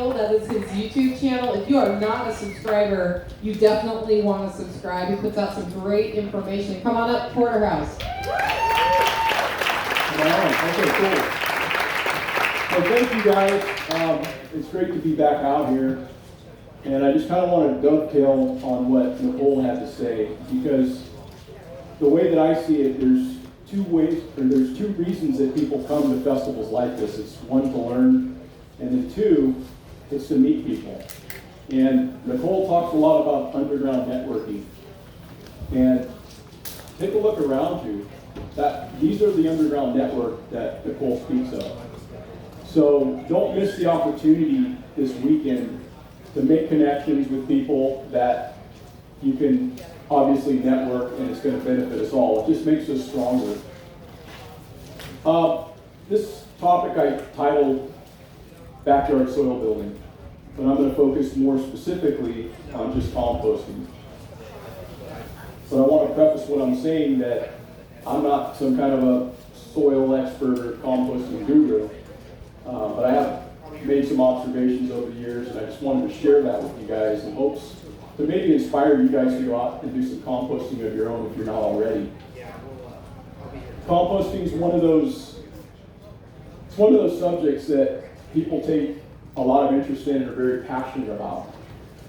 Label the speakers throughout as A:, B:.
A: Teal. That is his YouTube channel. If you are not a subscriber, you definitely want to subscribe. He puts out some great information. Come on up, Porterhouse.
B: Okay, cool. So thank you guys. It's great to be back out here. And I just kind of want to dovetail on what Nicole had to say, because the way that I see it, there's two reasons that people come to festivals like this. It's one, to learn, and then two, it's to meet people. And Nicole talks a lot about underground networking. And take a look around you. These are the underground network that Nicole speaks of. So don't miss the opportunity this weekend to make connections with people that you can obviously network, and it's going to benefit us all. It just makes us stronger. This topic I titled Backyard Soil Building, but I'm going to focus more specifically on just composting. But I want to preface what I'm saying that I'm not some kind of a soil expert or composting guru, but I have made some observations over the years, and I just wanted to share that with you guys in hopes to maybe inspire you guys to go out and do some composting of your own if you're not already. Composting is one of those subjects that people take a lot of interest in and are very passionate about.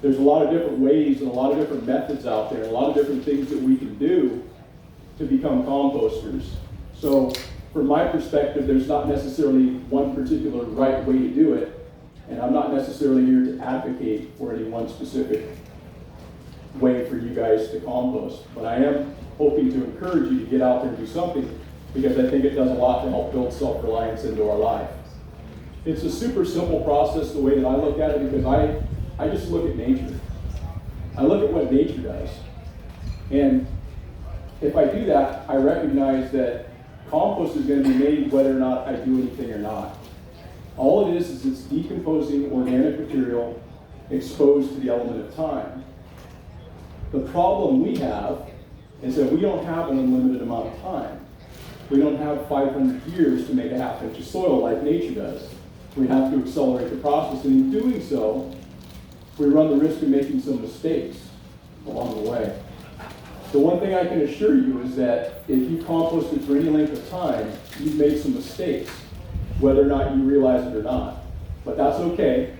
B: There's a lot of different ways and a lot of different methods out there, and a lot of different things that we can do to become composters. So from my perspective, there's not necessarily one particular right way to do it, and I'm not necessarily here to advocate for any one specific way for you guys to compost. But I am hoping to encourage you to get out there and do something, because I think it does a lot to help build self-reliance into our life. It's a super simple process the way that I look at it, because I just look at nature. I look at what nature does. And if I do that, I recognize that compost is going to be made whether or not I do anything or not. All it is it's decomposing organic material exposed to the element of time. The problem we have is that we don't have an unlimited amount of time. We don't have 500 years to make a half inch of soil like nature does. We have to accelerate the process, and in doing so, we run the risk of making some mistakes along the way. The one thing I can assure you is that if you composted for any length of time, you've made some mistakes, whether or not you realize it or not. But that's okay.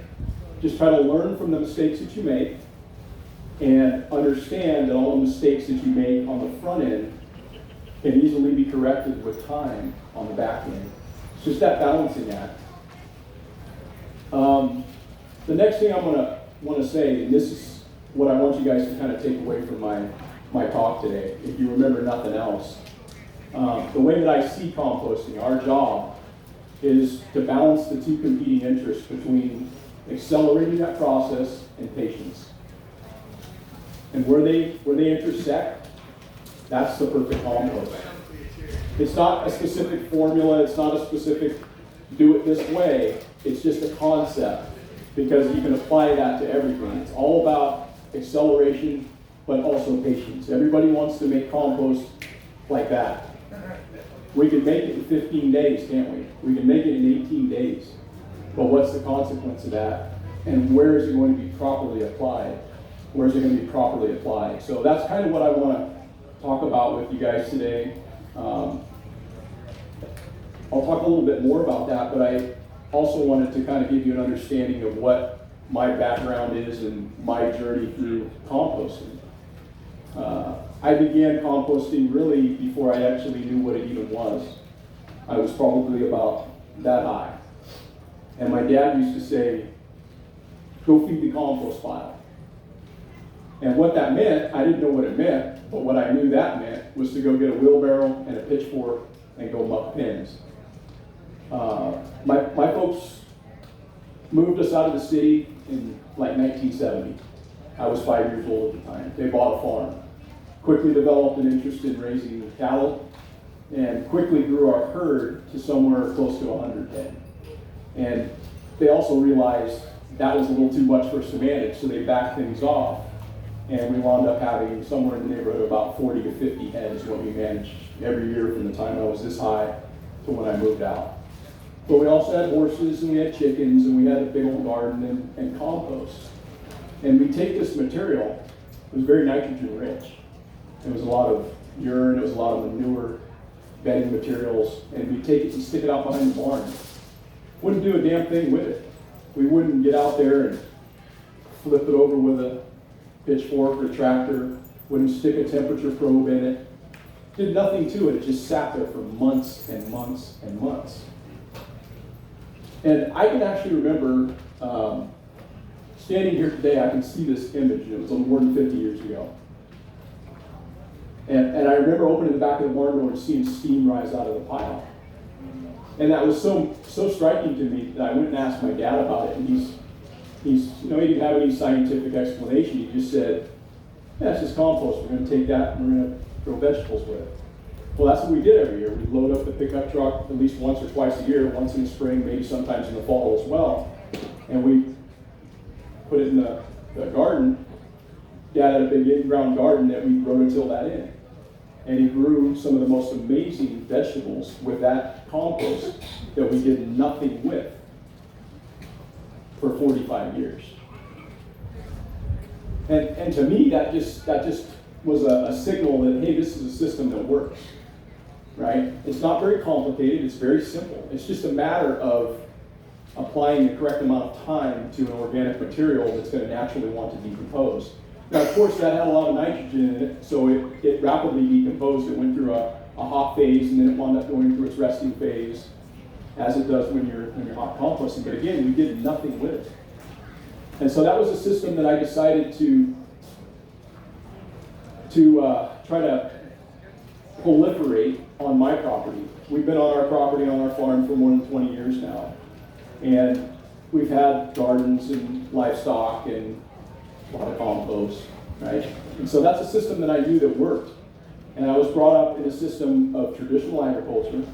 B: Just try to learn from the mistakes that you make and understand that all the mistakes that you make on the front end can easily be corrected with time on the back end. It's just that balancing act. The next thing I'm going to want to say, and this is what I want you guys to kind of take away from my talk today, if you remember nothing else. The way that I see composting, our job is to balance the two competing interests between accelerating that process and patience. And where they intersect, that's the perfect compost. It's not a specific formula, it's not a specific do it this way, it's just a concept, because you can apply that to everything. It's all about acceleration, but also patience. Everybody wants to make compost like that. We can make it in 15 days, can't we? We can make it in 18 days. But what's the consequence of that? And where is it going to be properly applied? Where is it going to be properly applied? So that's kind of what I want to talk about with you guys today. I'll talk a little bit more about that, but I also wanted to kind of give you an understanding of what my background is and my journey through composting. I began composting really before I actually knew what it even was. I was probably about that high. And my dad used to say, go feed the compost pile. And what that meant, I didn't know what it meant, but what I knew that meant was to go get a wheelbarrow and a pitchfork and go muck pins. My folks moved us out of the city in like 1970. I was 5 years old at the time. They bought a farm. Quickly developed an interest in raising cattle, and quickly grew our herd to somewhere close to 100 head. And they also realized that was a little too much for us to manage, so they backed things off. And we wound up having somewhere in the neighborhood of about 40 to 50 heads what we managed every year from the time I was this high to when I moved out. But we also had horses, and we had chickens, and we had a big old garden and compost. And we take this material, it was very nitrogen rich. It was a lot of urine, it was a lot of manure, bedding materials, and we take it and stick it out behind the barn. Wouldn't do a damn thing with it. We wouldn't get out there and flip it over with a pitchfork or tractor, wouldn't stick a temperature probe in it. Did nothing to it, it just sat there for months and months and months. And I can actually remember standing here today, I can see this image, and it was more than 50 years ago. And I remember opening the back of the barn door and seeing steam rise out of the pile. And that was so striking to me that I went and asked my dad about it, and he didn't have any scientific explanation. He just said, yeah, it's just compost. We're going to take that and we're going to grow vegetables with it. Well, that's what we did every year. We'd load up the pickup truck at least once or twice a year, once in the spring, maybe sometimes in the fall as well. And we put it in the garden. Dad had a big in-ground garden that we rototilled that in. And he grew some of the most amazing vegetables with that compost that we did nothing with for 45 years. And to me, that just was a signal that, hey, this is a system that works, right? It's not very complicated, it's very simple. It's just a matter of applying the correct amount of time to an organic material that's going to naturally want to decompose. Now, of course, that had a lot of nitrogen in it, so it rapidly decomposed. It went through a hot phase, and then it wound up going through its resting phase, as it does when you're hot composting. But again, we did nothing with it. And so that was a system that I decided to try to proliferate on my property. We've been on our property, on our farm, for more than 20 years now. And we've had gardens and livestock and a lot of compost, right? And so that's a system that I knew that worked. And I was brought up in a system of traditional agriculture,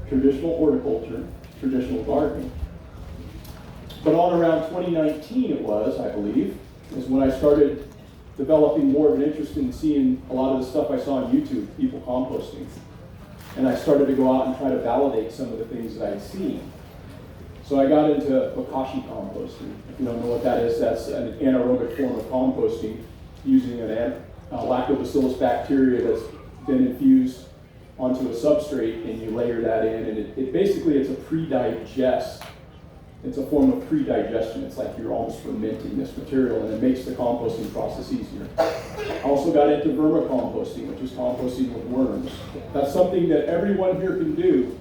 B: traditional horticulture, traditional gardening. But on around 2019 it was, I believe, is when I started developing more of an interest in seeing a lot of the stuff I saw on YouTube, people composting. And I started to go out and try to validate some of the things that I had seen. So I got into bokashi composting. If you don't know what that is, that's an anaerobic form of composting using a lactobacillus bacteria that's been infused onto a substrate, and you layer that in, and it basically, it's a pre-digest. It's a form of pre-digestion. It's like you're almost fermenting this material, and it makes the composting process easier. I also got into vermicomposting, which is composting with worms. That's something that everyone here can do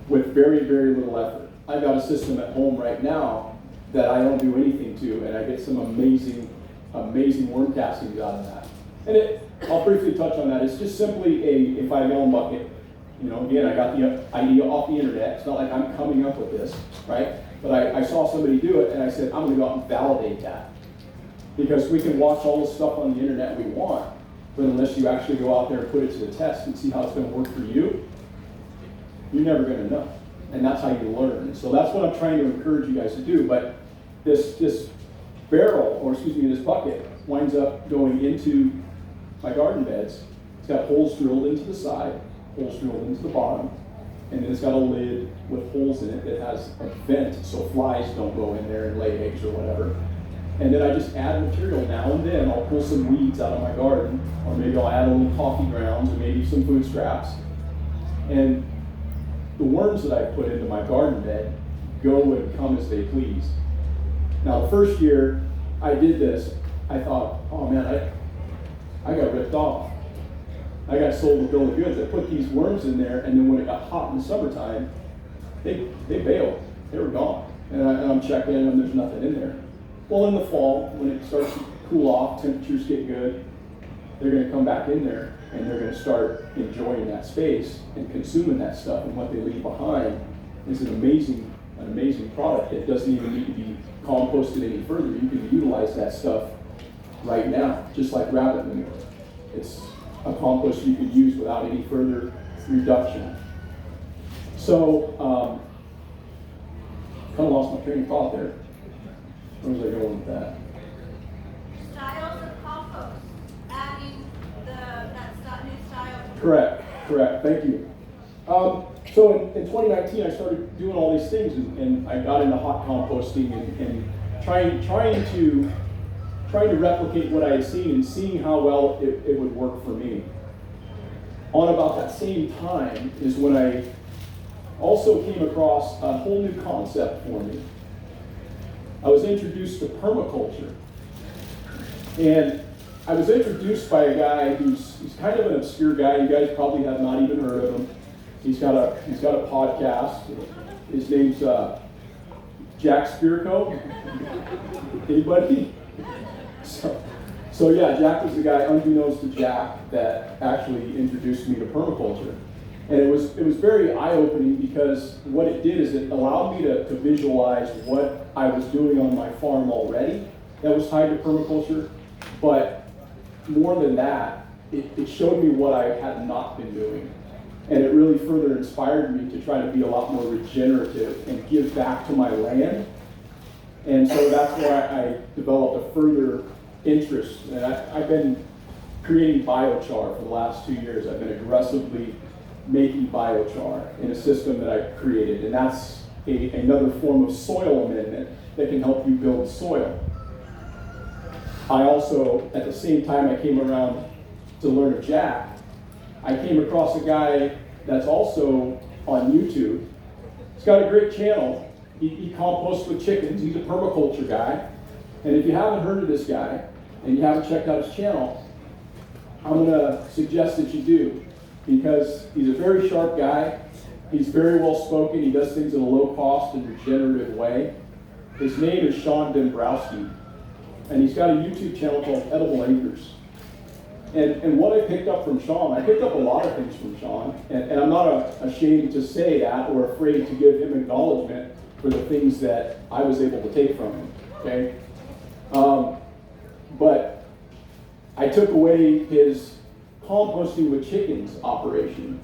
B: with very, very little effort. I've got a system at home right now that I don't do anything to, and I get some amazing, amazing worm castings out of that. And I'll briefly touch on that. It's just simply a 5-gallon bucket. You know, again, I got the idea off the internet. It's not like I'm coming up with this, right? But I saw somebody do it, and I said, I'm going to go out and validate that. Because we can watch all the stuff on the internet we want, but unless you actually go out there and put it to the test and see how it's going to work for you, you're never going to know. And that's how you learn. So that's what I'm trying to encourage you guys to do. But this barrel, or excuse me, this bucket, winds up going into my garden beds. It's got holes drilled into the side, holes drilled into the bottom, and then it's got a lid with holes in it that has a vent so flies don't go in there and lay eggs or whatever. And then I just add material now and then. I'll pull some weeds out of my garden, or maybe I'll add a little coffee grounds, or maybe some food scraps. And the worms that I put into my garden bed go and come as they please. Now, the first year I did this, I thought, oh man, I got ripped off. I got sold a bill of goods. I put these worms in there, and then when it got hot in the summertime, they bailed. They were gone. And I'm checking them, there's nothing in there. Well, in the fall, when it starts to cool off, temperatures get good, they're going to come back in there, and they're going to start enjoying that space and consuming that stuff. And what they leave behind is an amazing product that doesn't even need to be composted any further. You can utilize that stuff right now, just like rabbit manure. It's a compost you could use without any further reduction. So, kind of lost my train of thought there. Where was I going with that?
C: Styles of compost. Adding that new style.
B: Correct. Thank you. So in 2019, I started doing all these things, and I got into hot composting and trying to replicate what I had seen and seeing how well it would work for me. On about that same time is when I also came across a whole new concept for me. I was introduced to permaculture. And I was introduced by a guy he's kind of an obscure guy. You guys probably have not even heard of him. He's got a podcast. His name's Jack Spirko. Anybody? So yeah, Jack was the guy, unbeknownst to Jack, that actually introduced me to permaculture. And it was very eye-opening because what it did is it allowed me to visualize what I was doing on my farm already that was tied to permaculture. But more than that, it showed me what I had not been doing. And it really further inspired me to try to be a lot more regenerative and give back to my land. And so that's why I developed a further interest. And I've been creating biochar for the last 2 years. I've been aggressively making biochar in a system that I created. And that's another form of soil amendment that can help you build soil. I also, at the same time I came around to learn of Jack, I came across a guy that's also on YouTube. He's got a great channel. He composts with chickens. He's a permaculture guy. And if you haven't heard of this guy and you haven't checked out his channel, I'm going to suggest that you do, because he's a very sharp guy. He's very well spoken. He does things in a low cost and regenerative way. His name is Sean Dombrowski, and he's got a YouTube channel called Edible Acres. And what I picked up from Sean, I picked up a lot of things from Sean, and I'm not ashamed to say that or afraid to give him acknowledgement for the things that I was able to take from him, okay? But I took away his composting with chickens operation.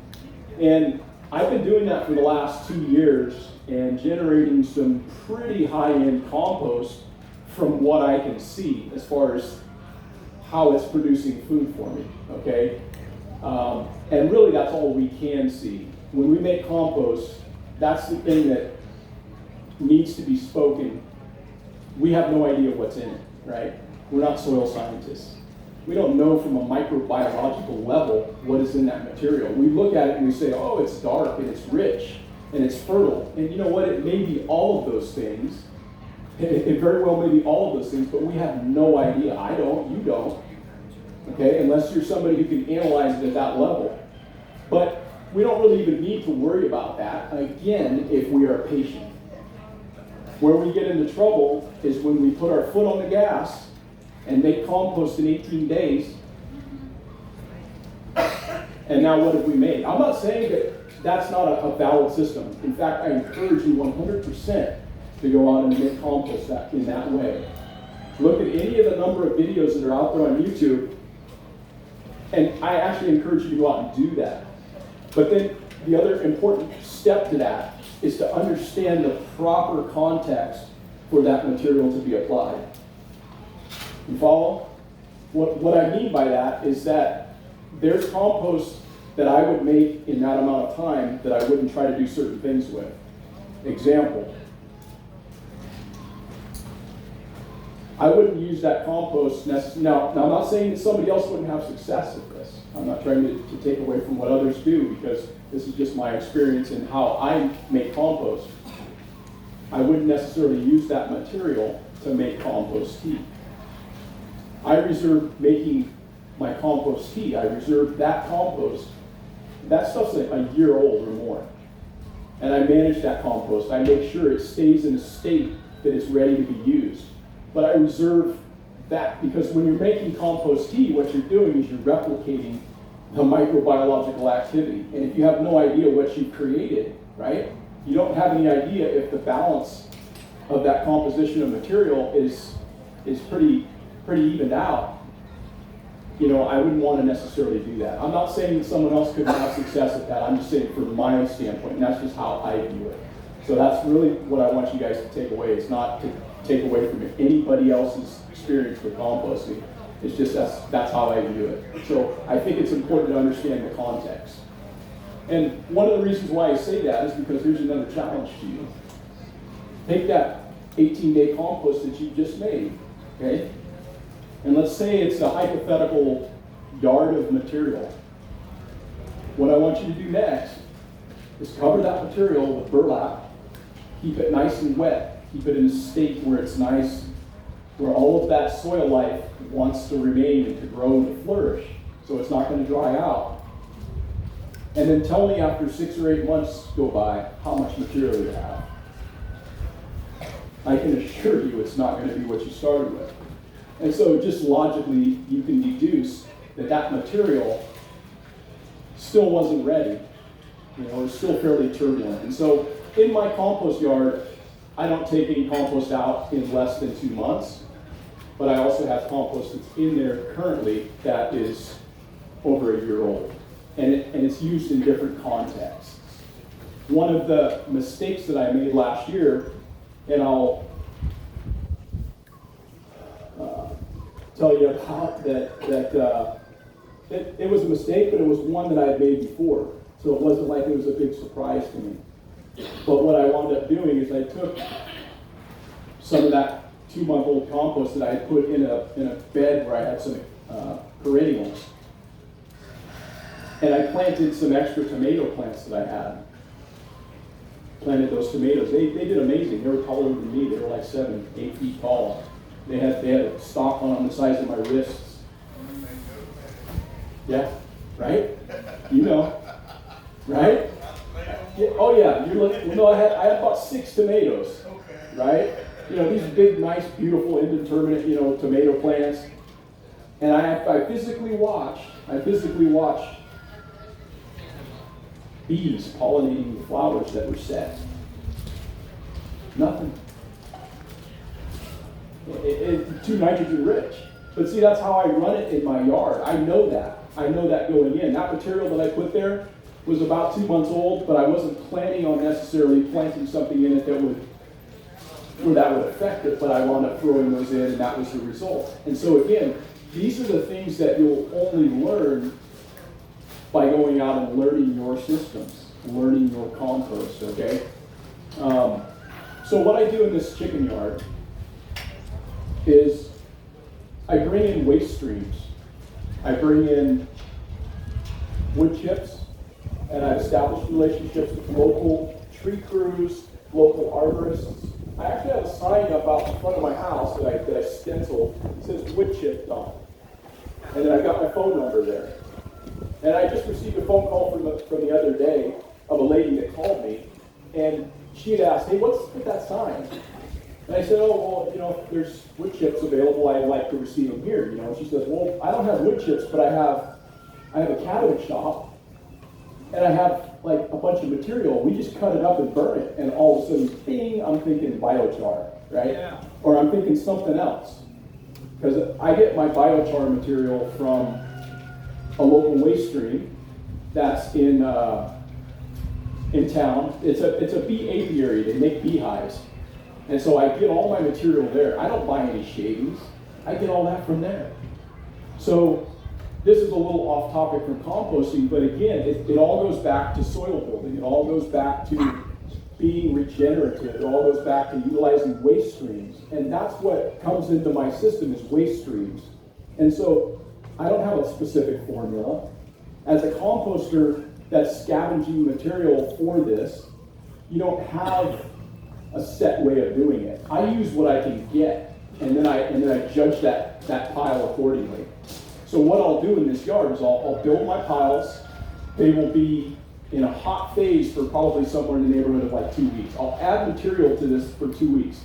B: And I've been doing that for the last 2 years and generating some pretty high-end compost from what I can see as far as how it's producing food for me, okay? And really that's all we can see. When we make compost, that's the thing that needs to be spoken. We have no idea what's in it, right? We're not soil scientists. We don't know from a microbiological level what is in that material. We look at it and we say, oh, it's dark and it's rich and it's fertile. And you know what? It may be all of those things. It very well may be all of those things, but we have no idea. I don't, you don't. Okay, unless you're somebody who can analyze it at that level. But we don't really even need to worry about that, again, if we are patient. Where we get into trouble is when we put our foot on the gas and make compost in 18 days. And now what have we made? I'm not saying that that's not a valid system. In fact, I encourage you 100% to go out and make compost in that way. Look at any of the number of videos that are out there on YouTube, and I actually encourage you to go out and do that. But then the other important step to that is to understand the proper context for that material to be applied. You follow? What I mean by that is that there's compost that I would make in that amount of time that I wouldn't try to do certain things with. Example, I wouldn't use that compost necessarily. Now, I'm not saying that somebody else wouldn't have success with this. I'm not trying to take away from what others do, because this is just my experience in how I make compost. I wouldn't necessarily use that material to make compost tea. I reserve making my compost tea. I reserve that compost. That stuff's like a year old or more. And I manage that compost. I make sure it stays in a state that it's ready to be used. But I reserve that because when you're making compost tea, what you're doing is you're replicating the microbiological activity. And if you have no idea what you've created, right, you don't have any idea if the balance of that composition of material is pretty evened out. You know, I wouldn't want to necessarily do that. I'm not saying that someone else couldn't have success at that. I'm just saying from my standpoint, and that's just how I view it. So that's really what I want you guys to take away. It's not to take away from anybody else's experience with composting. It's just that's how I view it. So I think it's important to understand the context. And one of the reasons why I say that is because here's another challenge to you. Take that 18-day compost that you just made, okay? And let's say it's a hypothetical yard of material. What I want you to do next is cover that material with burlap, keep it nice and wet, keep it in a state where it's nice, where all of that soil life wants to remain and to grow and to flourish, so it's not going to dry out. And then tell me after 6 or 8 months go by how much material you have. I can assure you it's not going to be what you started with. And so just logically, you can deduce that that material still wasn't ready. You know, it's still fairly turbulent. And so in my compost yard, I don't take any compost out in less than 2 months, but I also have compost that's in there currently that is over a year old. And it's used in different contexts. One of the mistakes that I made last year, and I'll tell you about that it was a mistake, but it was one that I had made before. So it wasn't like it was a big surprise to me. But what I wound up doing is I took some of that 2-month-old compost that I had put in a bed where I had some perennials. And I planted some extra tomato plants that I had. Planted those tomatoes. They did amazing. They were taller than me. They were like 7, 8 feet tall. They had a stalk on them the size of my wrists. Yeah, right? You know, right? Yeah, oh yeah. I had about 6 tomatoes, right? You know, these big, nice, beautiful, indeterminate, tomato plants. And I physically watched bees pollinating the flowers that were set. Nothing. It's too nitrogen rich. But see, that's how I run it in my yard. I know that. I know that going in. That material that I put there was about 2 months old, but I wasn't planning on necessarily planting something in it that would affect it, but I wound up throwing those in, and that was the result. And so again, these are the things that you'll only learn by going out and learning your systems, learning your compost, okay? So what I do in this chicken yard is I bring in waste streams. I bring in wood chips, and I've established relationships with local tree crews, local arborists. I actually have a sign up out in front of my house that I stenciled. It says wood chip on it. And then I've got my phone number there. And I just received a phone call from the other day of a lady that called me, and she had asked, "Hey, what's with that sign?" And I said, "Oh, well, if there's wood chips available, I'd like to receive them here." And she says, "Well, I don't have wood chips, but I have a cabinet shop, and I have like a bunch of material. We just cut it up and burn it." And all of a sudden, bing, I'm thinking biochar, right? Yeah. Or I'm thinking something else. Because I get my biochar material from a local waste stream that's in town. It's a bee apiary. They make beehives. And so I get all my material there. I don't buy any shavings. I get all that from there. So this is a little off topic from composting, but again, it all goes back to soil building. It all goes back to being regenerative. It all goes back to utilizing waste streams. And that's what comes into my system is waste streams. And so I don't have a specific formula. As a composter that's scavenging material for this, you don't have a set way of doing it. I use what I can get, and then I judge that pile accordingly. So what I'll do in this yard is I'll build my piles. They will be in a hot phase for probably somewhere in the neighborhood of like 2 weeks. I'll add material to this for 2 weeks.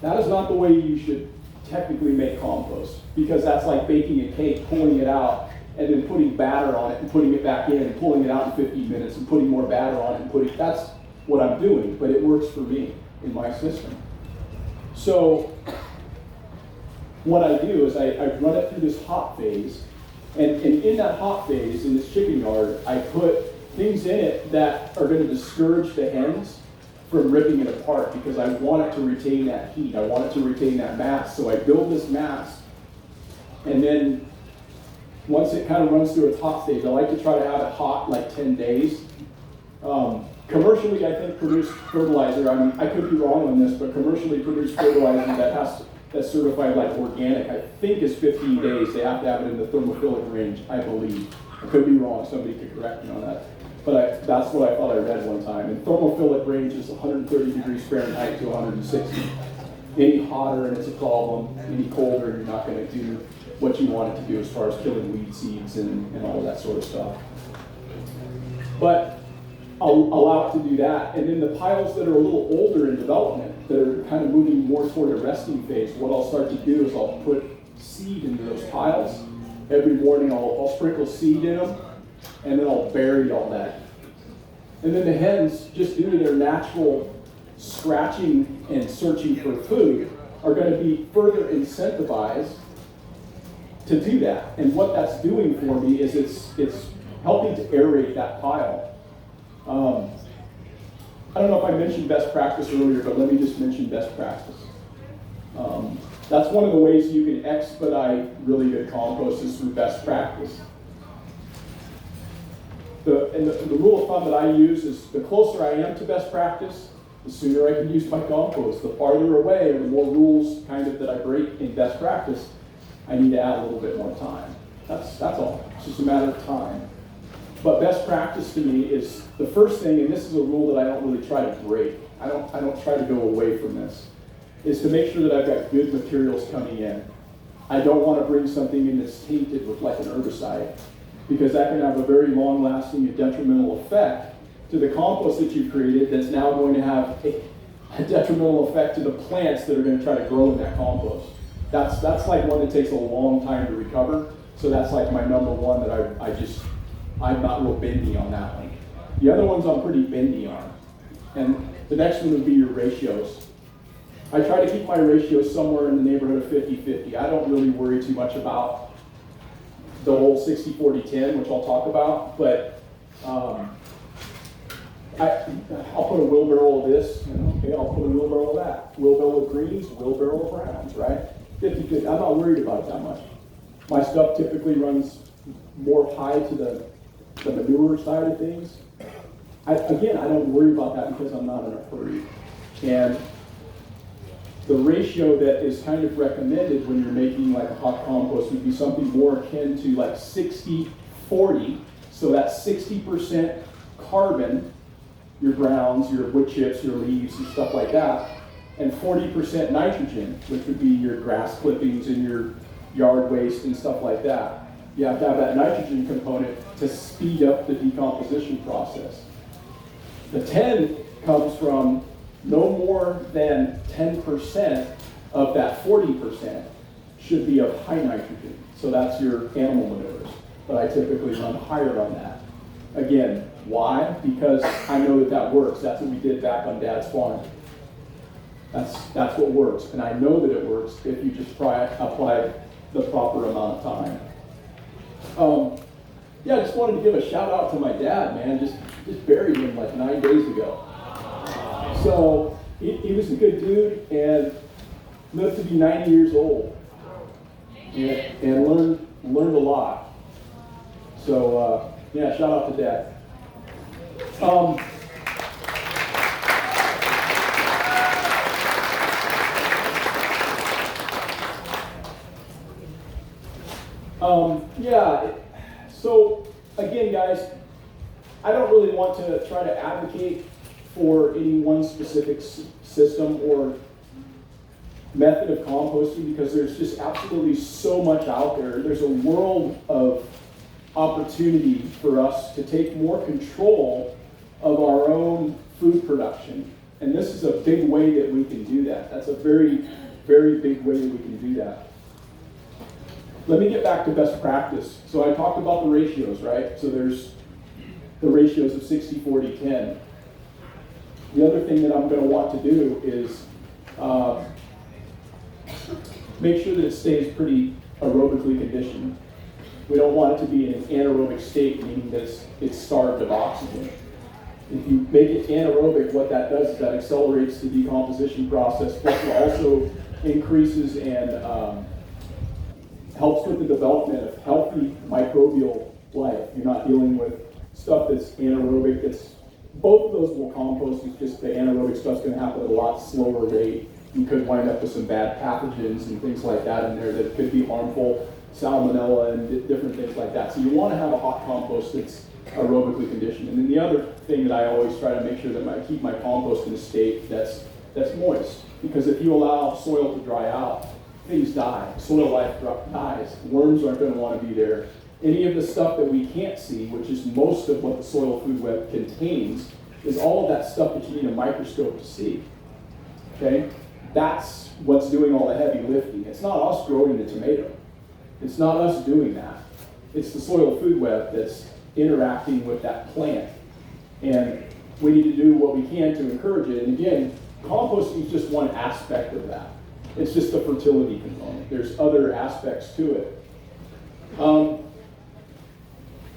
B: That is not the way you should technically make compost, because that's like baking a cake, pulling it out, and then putting batter on it and putting it back in and pulling it out in 15 minutes and putting more batter on it and that's what I'm doing, but it works for me in my system. So what I do is I run it through this hot phase, and in that hot phase, in this chicken yard, I put things in it that are going to discourage the hens from ripping it apart, because I want it to retain that heat. I want it to retain that mass. So I build this mass, and then once it kind of runs through its hot stage, I like to try to have it hot like 10 days Commercially, I think produced fertilizer, I mean, I could be wrong on this, but commercially produced fertilizer that's certified like organic, I think is 15 days. They have to have it in the thermophilic range, I believe. I could be wrong, somebody could correct me on that. But that's what I thought I read one time. And thermophilic range is 130 degrees Fahrenheit to 160. Any hotter and it's a problem, any colder you're not going to do what you want it to do as far as killing weed seeds and all that sort of stuff. But I'll allow it to do that. And then the piles that are a little older in development, that are kind of moving more toward a resting phase, what I'll start to do is I'll put seed into those piles. Every morning I'll sprinkle seed in them, and then I'll bury all that. And then the hens, just due to their natural scratching and searching for food, are going to be further incentivized to do that. And what that's doing for me is it's helping to aerate that pile. I don't know if I mentioned best practice earlier, but let me just mention best practice. That's one of the ways you can expedite really good compost is through best practice. The rule of thumb that I use is the closer I am to best practice, the sooner I can use my compost. The farther away, or the more rules kind of that I break in best practice, I need to add a little bit more time. That's all. It's just a matter of time. But best practice to me is the first thing, and this is a rule that I don't really try to break. I don't try to go away from this, is to make sure that I've got good materials coming in. I don't want to bring something in that's tainted with like an herbicide, because that can have a very long-lasting and detrimental effect to the compost that you've created that's now going to have a detrimental effect to the plants that are going to try to grow in that compost. That's like one that takes a long time to recover. So that's like my number one that I'm not real bendy on that one. The other ones I'm pretty bendy on. And the next one would be your ratios. I try to keep my ratios somewhere in the neighborhood of 50-50. I don't really worry too much about the whole 60-40-10, which I'll talk about, but I'll put a wheelbarrow of this, and okay, I'll put a wheelbarrow of that. Wheelbarrow of greens, wheelbarrow of browns, right? 50-50. I'm not worried about it that much. My stuff typically runs more high to the manure side of things. I don't worry about that because I'm not in a hurry. And the ratio that is kind of recommended when you're making like a hot compost would be something more akin to like 60-40. So that's 60% carbon, your browns, your wood chips, your leaves, and stuff like that, and 40% nitrogen, which would be your grass clippings and your yard waste and stuff like that. You have to have that nitrogen component to speed up the decomposition process. The 10 comes from no more than 10% of that 40% should be of high nitrogen. So that's your animal manures. But I typically run higher on that. Again, why? Because I know that works. That's what we did back on Dad's farm. That's what works. And I know that it works if you just apply the proper amount of time. I just wanted to give a shout out to my dad, man. Just buried him like 9 days ago. So he was a good dude and lived to be 90 years old and learned a lot. So shout out to Dad. So again, guys, I don't really want to try to advocate for any one specific system or method of composting because there's just absolutely so much out there. There's a world of opportunity for us to take more control of our own food production. And this is a big way that we can do that. That's a very, very big way that we can do that. Let me get back to best practice. So I talked about the ratios, right? So there's the ratios of 60-40-10. The other thing that I'm going to want to do is make sure that it stays pretty aerobically conditioned. We don't want it to be in an anaerobic state, meaning that it's starved of oxygen. If you make it anaerobic, what that does is that accelerates the decomposition process, plus it also increases and helps with the development of healthy microbial life. You're not dealing with stuff that's anaerobic, that's Both of those will compost. It's just the anaerobic stuff's going to happen at a lot slower rate. You could wind up with some bad pathogens and things like that in there that could be harmful, salmonella and different things like that. So you want to have a hot compost that's aerobically conditioned. And then the other thing that I always try to make sure that I keep my compost in a state that's moist. Because if you allow soil to dry out, things die. Soil life dies. Worms aren't going to want to be there. Any of the stuff that we can't see, which is most of what the soil food web contains, is all of that stuff that you need a microscope to see. Okay? That's what's doing all the heavy lifting. It's not us growing the tomato. It's not us doing that. It's the soil food web that's interacting with that plant. And we need to do what we can to encourage it. And again, composting is just one aspect of that. It's just the fertility component. There's other aspects to it.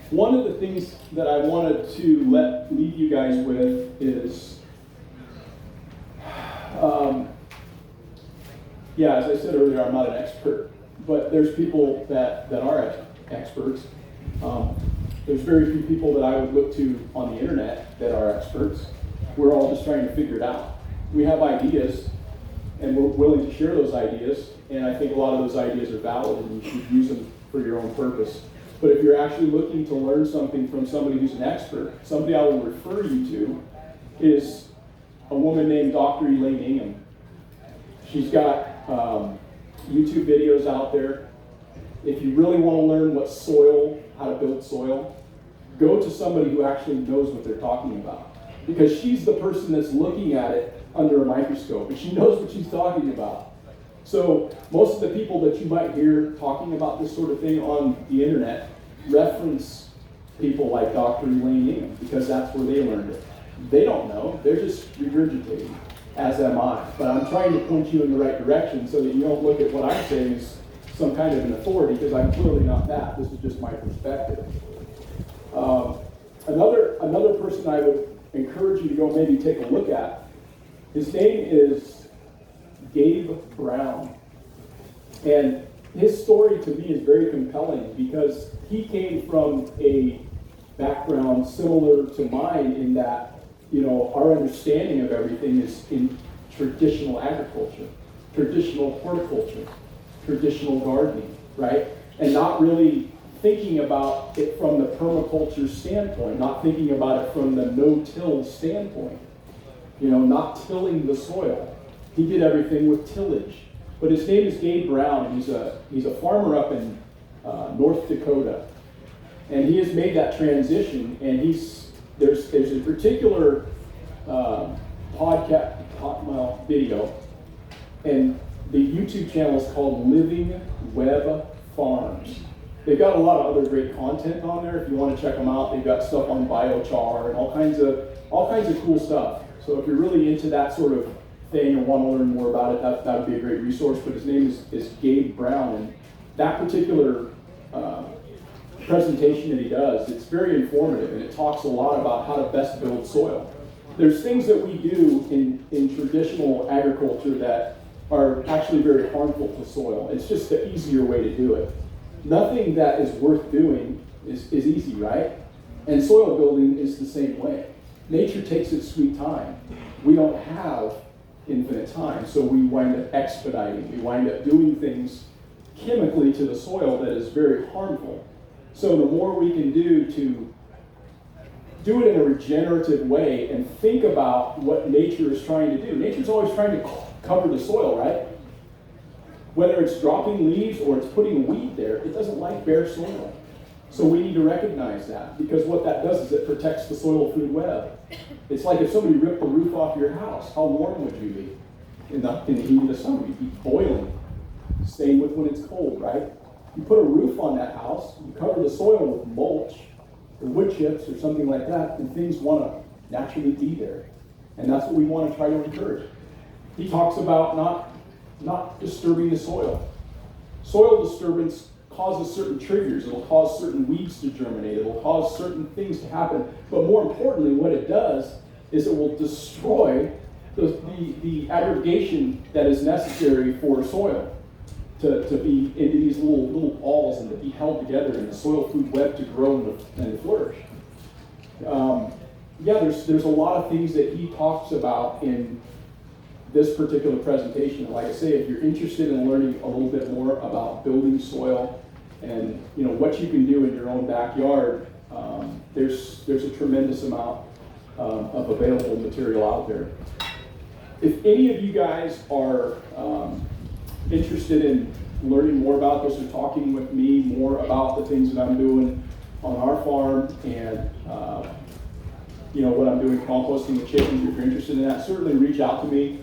B: One of the things that I wanted to leave you guys with is, as I said earlier, I'm not an expert, but there's people that are experts. There's very few people that I would look to on the internet that are experts. We're all just trying to figure it out. We have ideas, and we're willing to share those ideas, and I think a lot of those ideas are valid, and you should use them for your own purpose. But if you're actually looking to learn something from somebody who's an expert, somebody I will refer you to is a woman named Dr. Elaine Ingham. She's got YouTube videos out there. If you really want to learn how to build soil, go to somebody who actually knows what they're talking about. Because she's the person that's looking at it under a microscope, and she knows what she's talking about. So most of the people that you might hear talking about this sort of thing on the internet reference people like Dr. Elaine Ingham, because that's where they learned it. They don't know, they're just regurgitating, as am I. But I'm trying to point you in the right direction so that you don't look at what I'm saying as some kind of an authority, because I'm clearly not that. This is just my perspective. Another person I would encourage you to go maybe take a look at, his name is Gabe Brown. And his story to me is very compelling because he came from a background similar to mine in that, our understanding of everything is in traditional agriculture, traditional horticulture, traditional gardening, right? And not really thinking about it from the permaculture standpoint, not thinking about it from the no-till standpoint, not tilling the soil. He did everything with tillage. But his name is Gabe Brown, and he's a farmer up in North Dakota. And he has made that transition, and there's a particular video, and the YouTube channel is called Living Web Farms. They've got a lot of other great content on there if you want to check them out. They've got stuff on biochar and all kinds of cool stuff. So if you're really into that sort of thing or want to learn more about it, that would be a great resource. But his name is Gabe Brown, and that particular presentation that he does, it's very informative, and it talks a lot about how to best build soil. There's things that we do in traditional agriculture that are actually very harmful to soil. It's just the easier way to do it. Nothing that is worth doing is easy, right? And soil building is the same way. Nature takes its sweet time. We don't have infinite time, so we wind up expediting. We wind up doing things chemically to the soil that is very harmful. So the more we can do to do it in a regenerative way and think about what nature is trying to do. Nature's always trying to cover the soil, right? Whether it's dropping leaves or it's putting weed there, it doesn't like bare soil. So we need to recognize that, because what that does is it protects the soil food web. It's like if somebody ripped the roof off your house, how warm would you be? In the heat of the summer, you'd be boiling. Same with when it's cold, right? You put a roof on that house, you cover the soil with mulch or wood chips or something like that, and things want to naturally be there. And that's what we want to try to encourage. He talks about not disturbing the soil. Soil disturbance causes certain triggers. It'll cause certain weeds to germinate. It'll cause certain things to happen. But more importantly, what it does is it will destroy the aggregation that is necessary for soil to be into these little balls and to be held together in the soil food web to grow and to flourish. yeah, there's a lot of things that he talks about in this particular presentation. Like I say, if you're interested in learning a little bit more about building soil and what you can do in your own backyard, there's a tremendous amount of available material out there. If any of you guys are interested in learning more about this or talking with me more about the things that I'm doing on our farm and what I'm doing composting the chickens, if you're interested in that, certainly reach out to me.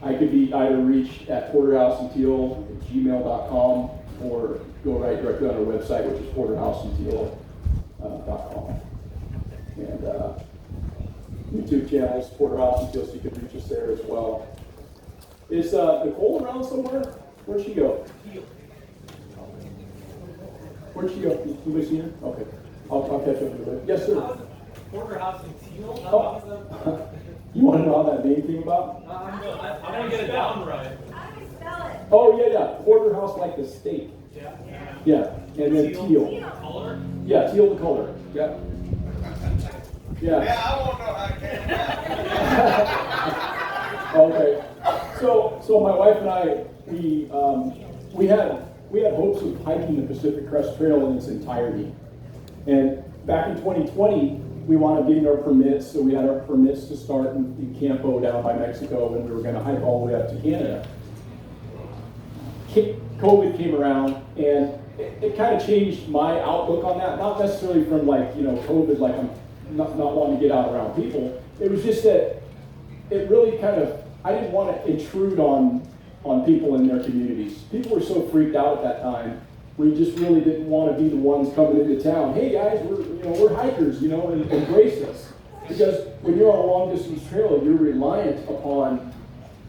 B: I could be either reached at porterhouseandteal@gmail.com or go right directly on our website, which is porterhouseandteal.com. And YouTube channels, Porterhouse and Teal, so you can reach us there as well. Is Nicole around somewhere? Where'd she go? Where'd she go? You seen her? Okay. I'll catch up with her. Yes, sir.
D: Porterhouse and Teal?
B: You want to know how that name came about?
D: I'm going to get it down right.
C: How do you spell it?
B: Oh, yeah. Porterhouse, like the state. Yeah. And then Teal.
D: Color?
B: Yeah, teal the color. Yeah. Yeah.
E: Yeah, I won't know how it came about.
B: Okay. So my wife and I, we had hopes of hiking the Pacific Crest Trail in its entirety. And back in 2020, we wound up getting our permits, so we had our permits to start in Campo down by Mexico, and we were going to hike all the way up to Canada. COVID came around, and it kind of changed my outlook on that. Not necessarily from COVID, like I'm not wanting to get out around people. It was just that it really I didn't want to intrude on people in their communities. People were so freaked out at that time. We just really didn't want to be the ones coming into town. Hey guys, we're hikers, and embrace us. Because when you're on a long distance trail, you're reliant upon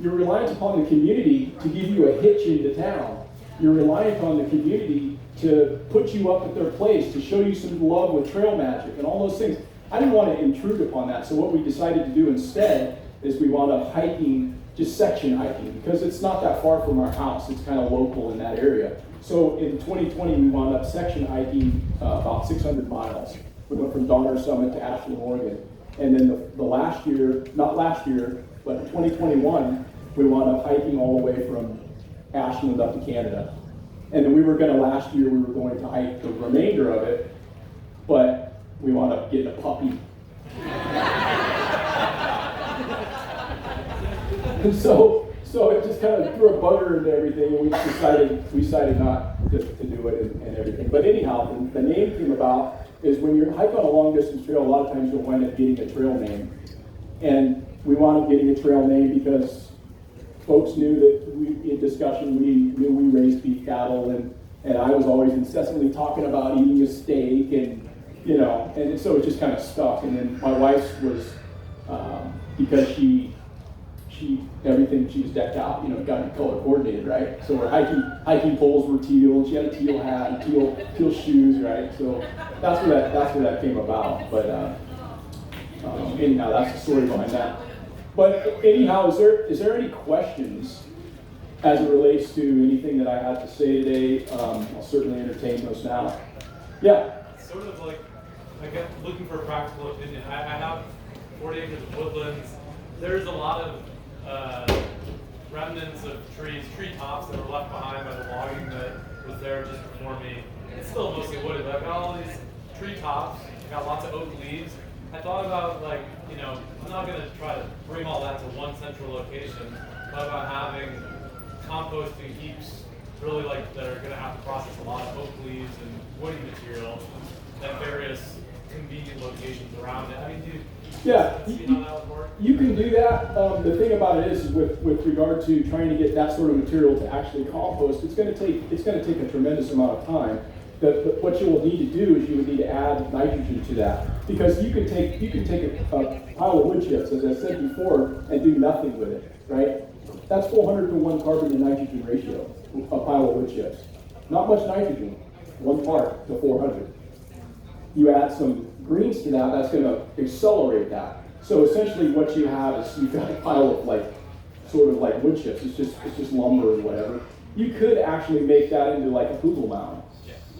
B: the community to give you a hitch into town. You're reliant on the community to put you up at their place, to show you some love with trail magic and all those things. I didn't want to intrude upon that. So what we decided to do instead is we wound up hiking, just section hiking, because it's not that far from our house. It's kind of local in that area. So in 2020, we wound up section hiking about 600 miles. We went from Donner Summit to Ashland, Oregon. And then the last year, not last year, but in 2021, we wound up hiking all the way from Ashland up to Canada. And then last year, we were going to hike the remainder of it, but we wound up getting a puppy. And so it just kind of threw a bugger into everything, and we decided not to do it and everything. But anyhow, the name came about is when you're hiking on a long distance trail, a lot of times you'll wind up getting a trail name. And we wound up getting a trail name because folks knew that in discussion, we knew we raised beef cattle, and I was always incessantly talking about eating a steak, and so it just kind of stuck. And then my wife's was, because she everything, she was decked out, got it color coordinated, right? So her hiking poles were teal, and she had a teal hat and teal shoes, right? So that's where that came about. But anyhow, that's the story behind that. But anyhow, is there any questions as it relates to anything that I had to say today? I'll certainly entertain those now. Yeah.
D: Sort of like, I guess, looking for a practical opinion. I have 40 acres of woodlands. There's a lot of remnants of tree tops that were left behind by the logging that was there just before me. It's still mostly wooded, but I've got all these tree tops. I've got lots of oak leaves. I thought about, I'm not going to try to bring all that to one central location, but about having composting heaps really that are going to have to process a lot of oak leaves and woody material at various convenient locations around it. I mean,
B: yeah,
D: see how that would work?
B: You can do that. The thing about it is with regard to trying to get that sort of material to actually compost, it's going to take a tremendous amount of time. What you will need to do is you would need to add nitrogen to that, because you can take a pile of wood chips, as I said before, and do nothing with it, right? That's 400 to 1 carbon to nitrogen ratio, a pile of wood chips. Not much nitrogen, 1 part to 400. You add some greens to that, that's going to accelerate that. So essentially what you have is you've got a pile of sort of like wood chips. It's just lumber or whatever. You could actually make that into like a hugel mound.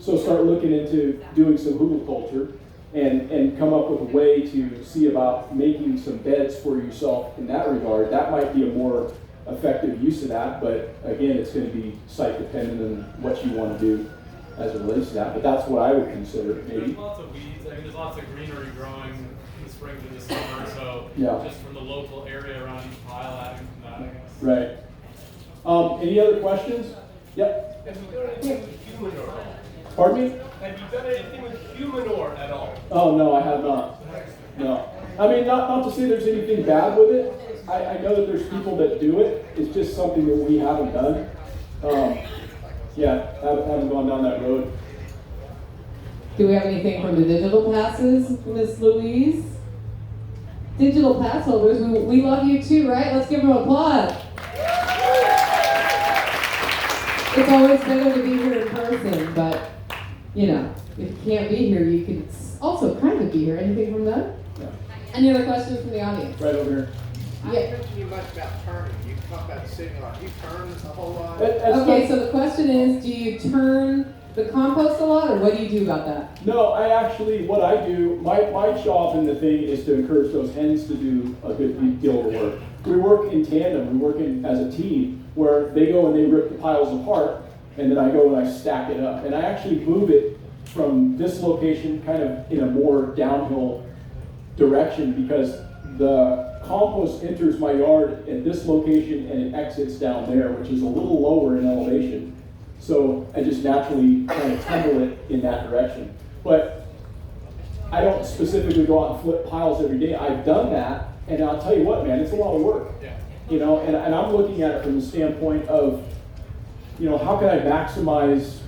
B: So start looking into doing some hugelculture and come up with a way to see about making some beds for yourself in that regard, that might be a more effective use of that. But again, it's going to be site dependent on what you want to do as it relates to that. But that's what I would consider maybe.
D: There's lots of weeds. I mean, there's lots of greenery growing in the spring to the summer. So
B: Yeah.
D: just from the local area around each pile, adding to that, I guess.
B: Right. Any other questions? Yep.
E: Have you done anything with human manure?
B: Pardon me?
E: Have you done anything with human manure at all?
B: Oh, no, I have not. No. I mean, not to say there's anything bad with it. I know that there's people that do it. It's just something that we haven't done. Yeah, haven't gone down that road.
A: Do we have anything from the digital passes, Miss Louise? Digital pass holders, we love you too, right? Let's give them an applause. It's always better to be here in person, but, you know, if you can't be here, you can also kind of be here. Anything from them?
B: Yeah.
A: Any other questions from the audience?
B: Right over here.
F: I
A: Yeah.
F: didn't mention you much about turning. You talk about sitting a lot. You turn a whole lot.
A: Okay, so the question is, do you turn the compost a lot, or what do you do about that?
B: No, what I do, my job in the thing is to encourage those hens to do a good deal of work. We work in tandem, we work as a team, where they go and they rip the piles apart, and then I go and I stack it up. And I actually move it from this location kind of in a more downhill direction, because the compost enters my yard at this location and it exits down there, which is a little lower in elevation. So I just naturally kind of tumble it in that direction. But I don't specifically go out and flip piles every day. I've done that, and I'll tell you what, man, it's a lot of work.
D: Yeah.
B: You know, and I'm looking at it from the standpoint of, you know, how can I maximize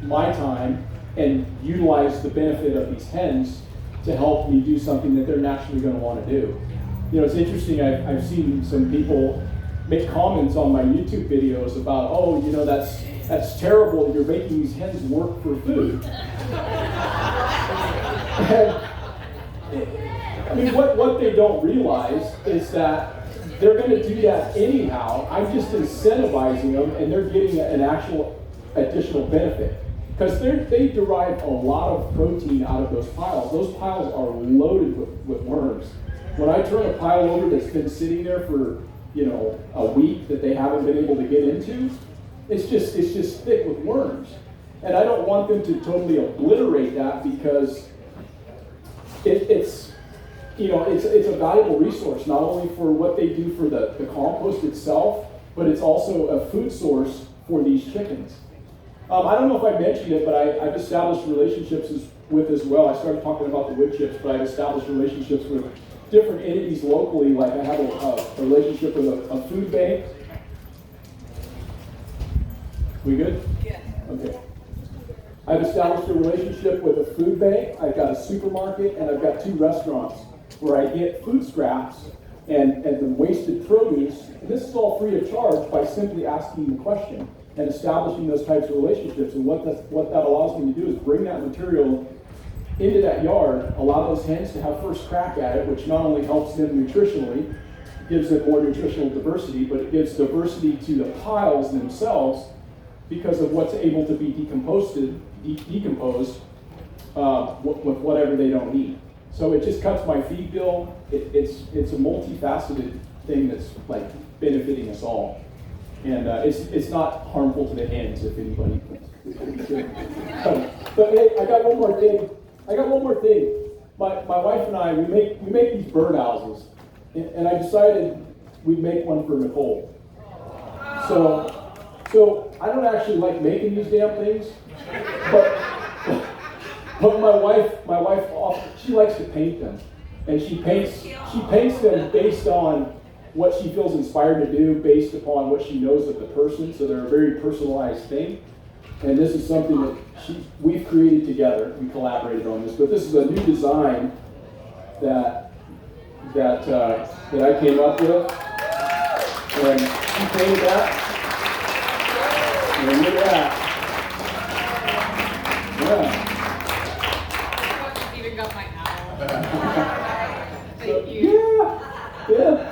B: my time and utilize the benefit of these hens to help me do something that they're naturally going to want to do. You know, it's interesting, I've seen some people make comments on my YouTube videos about, oh, you know, that's terrible, you're making these hens work for food. And, I mean, what they don't realize is that they're going to do that anyhow. I'm just incentivizing them, and they're getting an actual additional benefit. Because they derive a lot of protein out of those piles. Those piles are loaded with worms. When I turn a pile over that's been sitting there for, you know, a week that they haven't been able to get into, it's just thick with worms. And I don't want them to totally obliterate that, because it's a valuable resource, not only for what they do for the compost itself, but it's also a food source for these chickens. I don't know if I mentioned it, but I've established relationships with as well. I started talking about the wood chips, but I've established relationships with different entities locally. Like I have a relationship with a food bank. We good?
C: Yeah.
B: Okay. I've established a relationship with a food bank. I've got a supermarket, and I've got 2 restaurants where I get food scraps and the wasted produce. And this is all free of charge by simply asking the question and establishing those types of relationships. And what that allows me to do is bring that material into that yard, allow those hens to have first crack at it, which not only helps them nutritionally, gives them more nutritional diversity, but it gives diversity to the piles themselves because of what's able to be decomposed with whatever they don't need. So it just cuts my feed bill. It's a multifaceted thing that's like benefiting us all. And it's not harmful to the hens, if anybody. But hey, I got one more thing. My wife and I, we make these birdhouses, and I decided we'd make one for Nicole. So I don't actually like making these damn things, but my wife, she likes to paint them, and she paints them based on what she feels inspired to do, based upon what she knows of the person. So they're a very personalized thing, and this is something that we've created together. We collaborated on this, but this is a new design that I came up with, and she painted that. And look at that. Yeah.
C: Even got my owl.
B: So, yeah.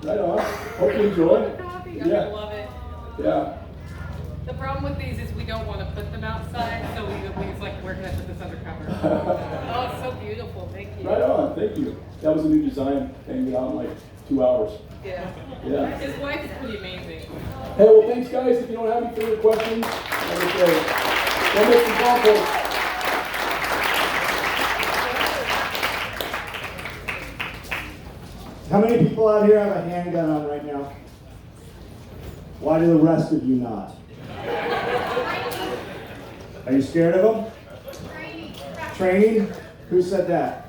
B: Right on. Hope you enjoy it.
C: You're
B: Yeah.
C: gonna love it.
B: Yeah.
C: The problem with these is we don't want to put them outside, so it's like, where can I put this under cover? Oh, it's so beautiful. Thank you.
B: Right on, thank you. That was a new design, hanging it out in like 2 hours.
C: Yeah.
B: Yeah.
C: His wife is pretty amazing.
B: Hey, well, thanks, guys. If you don't have any further questions, like I say, go make some compost.
G: How many people out here have a handgun on right now? Why do the rest of you not? Are you scared of them? Training. Who said that?